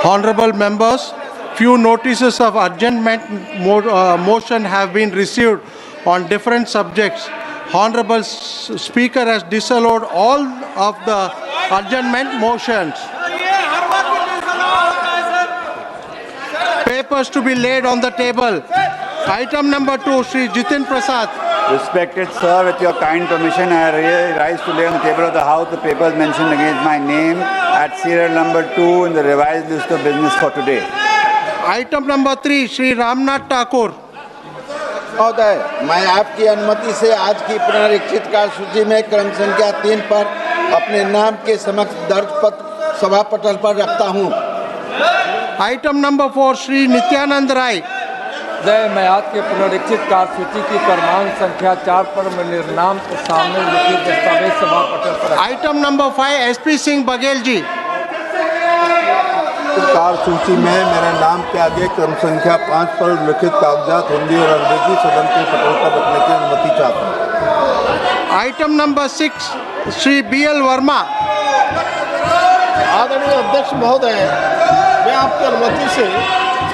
Honorable members, few notices of adjournment motion have been received on different subjects. Honorable Speaker has disallowed all of the adjournment motions. Papers to be laid on the table. Item number 2, Shri Jitin Prasad. Respected sir, with your kind permission, I rise to lay on the table of the House the papers mentioned against my name at serial number 2 in the revised list of business for today. Item number 3, Shri Ramnath Thakur. महोदय, मैं आपकी अनुमति से आज की पुनरीक्षित कार्य सूची में क्रम संख्या 3 पर अपने नाम के समक्ष दर्ज पत्र सभा पटल पर रखता हूं। Item number 4, Shri Nityanand Rai. मैं आज के पुनरीक्षित कार्य सूची की क्रमांक संख्या 4 पर मेरे नाम के सामने लिखित दस्तावेज सभा पटल पर। Item number 5, SP Singh Baghel जी। कार्य सूची में मेरे नाम के आगे क्रम संख्या 5 पर लिखित कागजात हिंदी और अंग्रेजी सदन के पटल पर रखने की अनुमति चाहता हूँ। Item number 6, Shri BL Verma. आदरणीय अध्यक्ष महोदय, मैं आपकी अनुमति से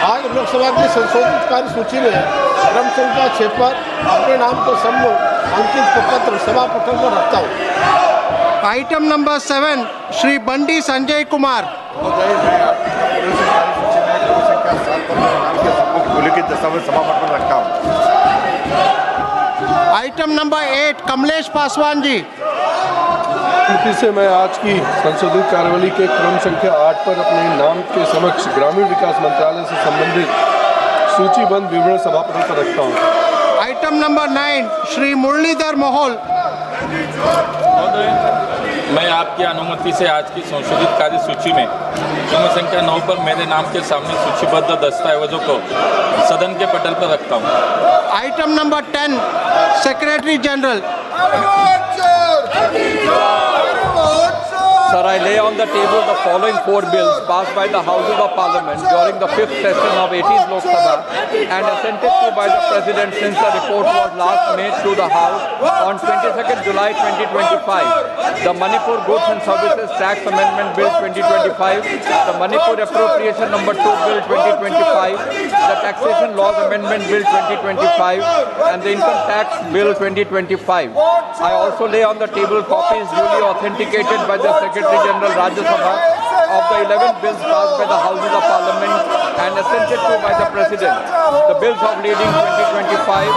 आज लोकसभा की संशोधित कार्य सूची में क्रम संख्या 6 पर अपने नाम के सम्मुख अंकित पत्र सभा पटल पर रखता हूँ। Item number 7, Shri Bandi Sanjay Kumar. महोदय, मैं आपकी कार्य सूची में क्रम संख्या 7 पर मेरे नाम के सम्मुख उल्लिखित दस्तावेज सभा पटल पर रखता हूँ। Item number 8, Kamlesh Paswan जी। अनुमति से मैं आज की संशोधित कार्यवाही के क्रम संख्या 8 पर अपने नाम के समक्ष ग्रामीण विकास मंत्रालय से संबंधित सूचीबद्ध विवरण सभा पटल पर रखता हूँ। Item number 9, Shri Muralidhar Mohol. मैं आपकी अनुमति से आज की संशोधित कार्य सूची में क्रम संख्या 9 पर मेरे नाम के सामने सूचीबद्ध दस्तावेजों को सदन के पटल पर रखता हूँ। Item number 10, Secretary General. Sir, I lay on the table the following 4 bills passed by the Houses of Parliament during the 5th session of 18th Lok Sabha and assented to by the President since the report was last made to the House on 22nd July 2025. The Manipur Goods and Services Tax Amendment Bill 2025, the Manipur Appropriation Number 2 Bill 2025, the Taxation Laws Amendment Bill 2025 and the Income Tax Bill 2025. I also lay on the table copies duly authenticated by the Secretary General Rajya Sabha of the 11 bills passed by the Houses of Parliament and assented to by the President. The bills of lading 2025,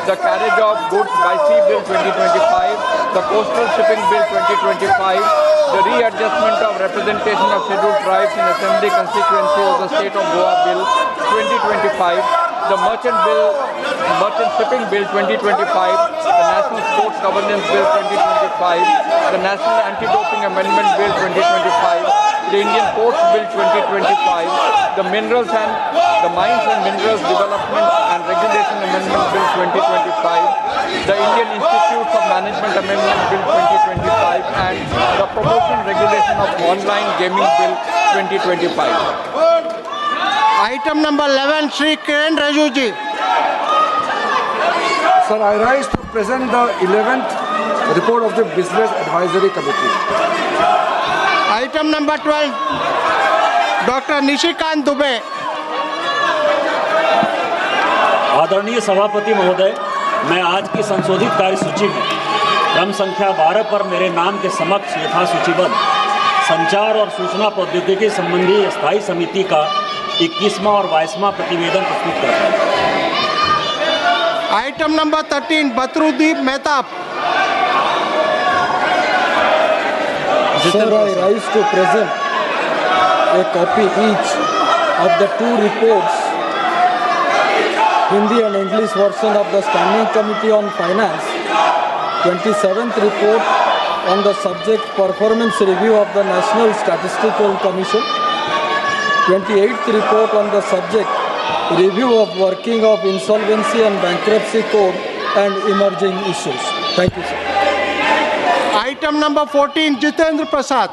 the carriage of goods by sea bill 2025, the coastal shipping bill 2025, the readjustment of representation of scheduled tribes in assembly constituency of the state of Goa bill 2025, the merchant shipping bill 2025, the national sports governance bill 2025, the national anti-doping amendment bill 2025, the Indian ports bill 2025, the minerals and the mines and minerals development and regulation amendment bill 2025, the Indian Institutes of Management amendment bill 2025 and the promotion regulation of online gaming bill 2025. Item number 11, Shri Kiran Raju ji. Sir, I rise to present the 11th report of the Business Advisory Committee. Item number 12, Dr. Nishikant Dubey. आदरणीय सभापति महोदय, मैं आज की संशोधित कार्य सूची में क्रम संख्या 12 पर मेरे नाम के समक्ष यथा सूचीबद्ध संचार और सूचना प्रौद्योगिकी संबंधी स्थायी समिति का 21वां और 22वां प्रतिवेदन प्रस्तुत करता हूँ। Item number 13, Badruddin Mehtab. Sir, I rise to present a copy each of the 2 reports, Hindi and English version of the Standing Committee on Finance, 27th report on the subject Performance Review of the National Statistical Commission, 28th report on the subject Review of Working of Insolvency and Bankruptcy Code and Emerging Issues. Thank you, sir. Item number 14, Jitendra Prasad.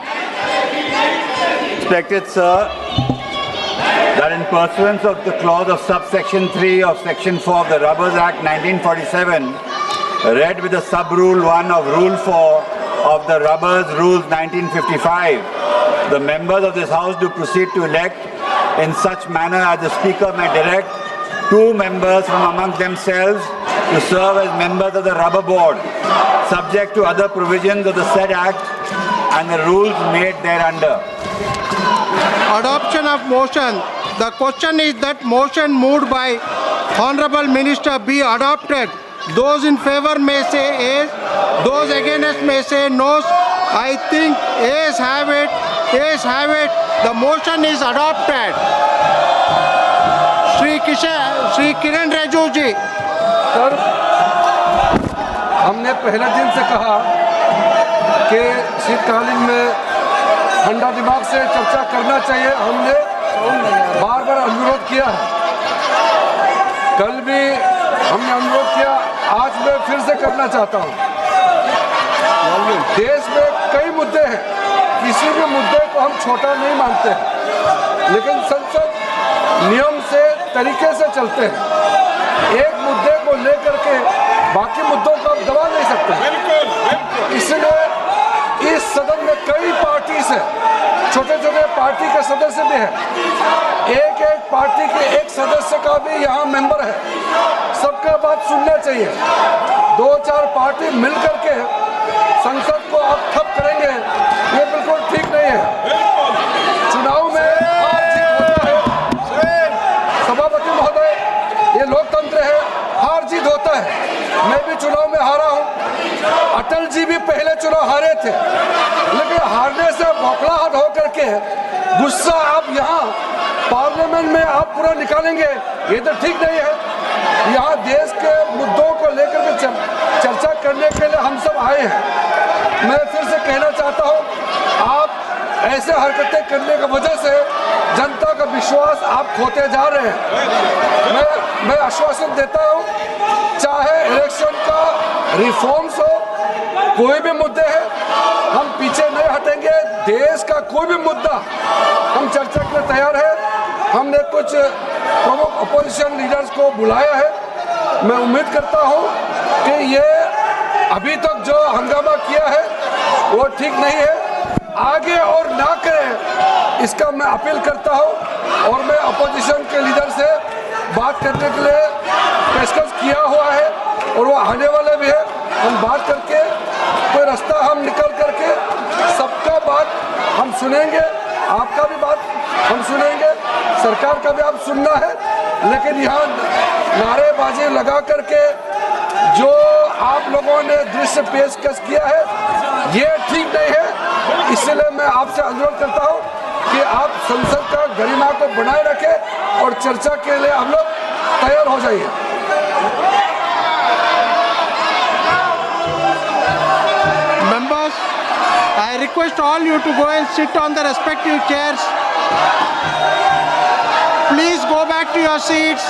Respected sir, that in pursuance of the clause of subsection 3 of section 4 of the Rubbers Act 1947, read with the sub-rule 1 of Rule 4 of the Rubbers Rules 1955, the members of this House do proceed to elect in such manner as the Speaker may direct 2 members from among themselves to serve as members of the rubber board, subject to other provisions of the said Act and the rules made thereunder. Adoption of motion. The question is that motion moved by Honorable Minister be adopted. Those in favor may say yes, those against may say no. I think yes have it, yes have it. The motion is adopted. Shri Kiran Rijiju ji. Sir, हमने पहले दिन से कहा कि शीतकालीन में ठंडा दिमाग से चर्चा करना चाहिए। हमने बार बार अनुरोध किया है, कल भी हमने अनुरोध किया, आज मैं फिर से करना चाहता हूँ। देश में कई मुद्दे हैं, किसी भी मुद्दे को हम छोटा नहीं मानते हैं, लेकिन संसद नियम से तरीके से चलते हैं। एक मुद्दे को लेकर के बाकी मुद्दों को आप दबा नहीं सकते। इसलिए इस सदन में कई पार्टी से छोटे छोटे पार्टी के सदस्य भी हैं, एक एक पार्टी के एक सदस्य का भी यहाँ मेंबर है। सबका बात सुनना चाहिए। 2-4 पार्टी मिलकर के संसद को आप ठप करेंगे, ये बिल्कुल ठीक नहीं है। चुनाव में हार जीत होता है, सभापति महोदय, ये लोकतंत्र है, हार जीत होता है। मैं भी चुनाव में हारा हूँ, अटल जी भी पहले चुनाव हारे थे, लेकिन हारने से बौखलाहट होकर के गुस्सा आप यहाँ पार्लियामेंट में आप पूरा निकालेंगे, ये तो ठीक नहीं है। यहाँ देश के मुद्दों को लेकर के चर्चा करने के लिए हम सब आए हैं। मैं फिर से कहना चाहता हूँ, आप ऐसे हरकतें करने की वजह से जनता का विश्वास आप खोते जा रहे हैं। मैं आश्वासन देता हूँ, चाहे इलेक्शन का रिफॉर्म्स हो, कोई भी मुद्दे हैं, हम पीछे नहीं हटेंगे। देश का कोई भी मुद्दा हम चर्चा के लिए तैयार है। हमने कुछ प्रमुख अपोजिशन लीडर्स को बुलाया है। मैं उम्मीद करता हूं कि ये अभी तक जो हंगामा किया है वो ठीक नहीं है, आगे और ना करें, इसका मैं अपील करता हूं। और मैं अपोजिशन के लीडर से बात करने के लिए पेशकश किया हुआ है और वो आने वाले भी है। हम बात करके कोई रास्ता हम निकल करके सबका बात हम सुनेंगे, आपका भी बात हम सुनेंगे, सरकार का भी आप सुनना है। लेकिन यहाँ नारेबाजी लगा करके जो आप लोगों ने दृश्य पेशकश किया है, ये ठीक नहीं है। इसलिए मैं आपसे अनुरोध करता हूँ कि आप संसद का गरिमा को बनाए रखें और चर्चा के लिए हम लोग तैयार हो जाइए। Members, I request all you to go and sit on the respective chairs. Please go back to your seats.